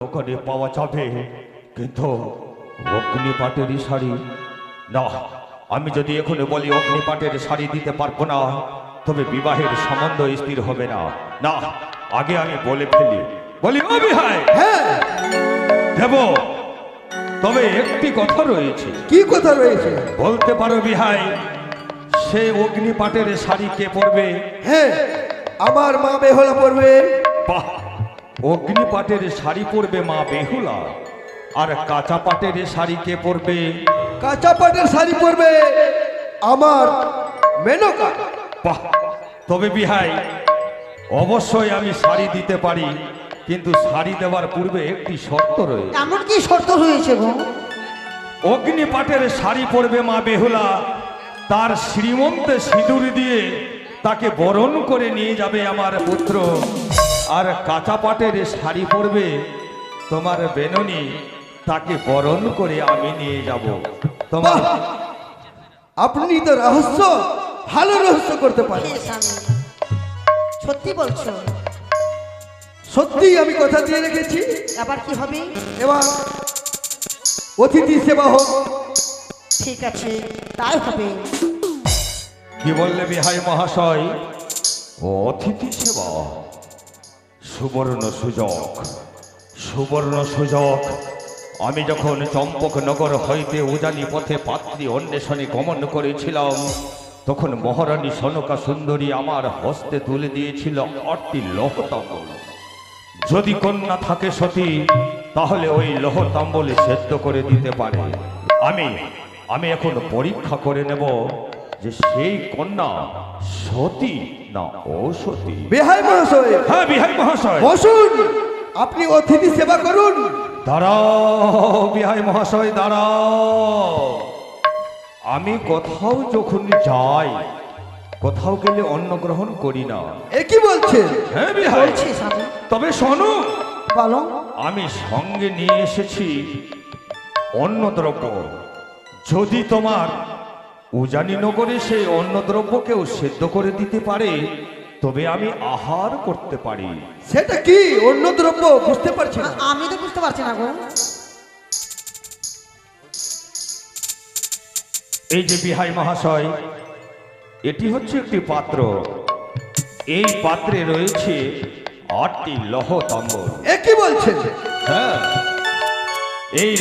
ওখানে পাওয়া যাবে, কিন্তু অগ্নিপাটের শাড়ি না। আমি যদি এখন বলি অগ্নিপাটের শাড়ি দিতে পারবো না, তবে বিবাহের সম্বন্ধ স্থির হবে না। না, আগে আমি বলে ফেলি, বলি ও বিহাই, হ্যাঁ, দেব, তবে একটি কথা রয়েছে। কি কথা রয়েছে? বলতে পারো বিহাই, সে অগ্নিপাটের শাড়ি কে পরবে? হ্যাঁ, আমার মা বেহুলা পড়বে। বাহ, অগ্নিপাটের শাড়ি পরবে মা বেহুলা, আর কাঁচা পাটের শাড়ি কে পরবে? কাঁচা পাটের শাড়ি পরবে আমার মেনকা। বাহ, তবে বিহাই, অবশ্যই আমি শাড়ি দিতে পারি, কিন্তু শাড়ি দেওয়ার পূর্বে একটি শর্ত রয়েছে। এমন কি শর্ত রয়েছে গো? অগ্নিপাটের শাড়ি পরবে মা বেহুলা, তার শ্রীমন্তে সিঁদুর দিয়ে তাকে বরণ করে নিয়ে যাবে আমার পুত্র। আর কাঁচা পাটের শাড়ি পরবে তোমার বেননি, তাকে বরণ করে আমি নিয়ে যাব তোমার। বাহ! আপনি তো রহস্য, ভালো রহস্য করতে পারেন। হে স্বামী, সত্যি বলছো? সত্যি আমি কথা দিয়ে রেখেছি। আবার কি হবে? এবার অতিথি সেবা হোক। ঠিক আছে, তাই হবে। কি বললে বিহাই মহাশয়? ও অতিথি সেবা, সুবর্ণ সুযোগ, সুবর্ণ সুযোগ। আমি যখন চম্পকনগর হইতে উজানি পথে পাত্রী অন্বেষণে গমন করেছিলাম, তখন মহারানী সনকা সুন্দরী আমার হস্তে তুলে দিয়েছিল 8টি লৌহতাম্বল। যদি কন্যা থাকে সতী, তাহলে ওই লৌহতাম্বলে সেদ্ধ করে দিতে পারে। আমি এখন পরীক্ষা করে নেব যে সেই কন্যা সতী না অসতী। বেহাই মহাশয়, হ্যাঁ বিহাই মহাশয়, বসুন, আপনি অতিথি সেবা করুন। দাঁড়াও বিহাই মহাশয়, দাঁড়াও। আমি কোথাও যখন যাই, কোথাও গেলে অন্ন গ্রহণ করি না। এ কি বলছেন? হ্যাঁ বিহাই, বলছি স্বামী। তবে শোনো, বলো। আমি সঙ্গে নিয়ে এসেছি অন্নদ্রব্য। যদি তোমার উজানি নগরে সেই অন্নদ্রব্য কেউ সেদ্ধ করে দিতে পারে, তবে আমি আহার করতে পারি। সেটা কি অন্য দ্রব্য? বুঝতে পারছি না। আমি তো বুঝতে পারছি না গো। এই যে বিহাই মহাশয়, এটি হচ্ছে একটি পাত্র। এই পাত্রে রয়েছে 8টি লৌহতাম্বল। এ কি বলছেন? হ্যাঁ, এই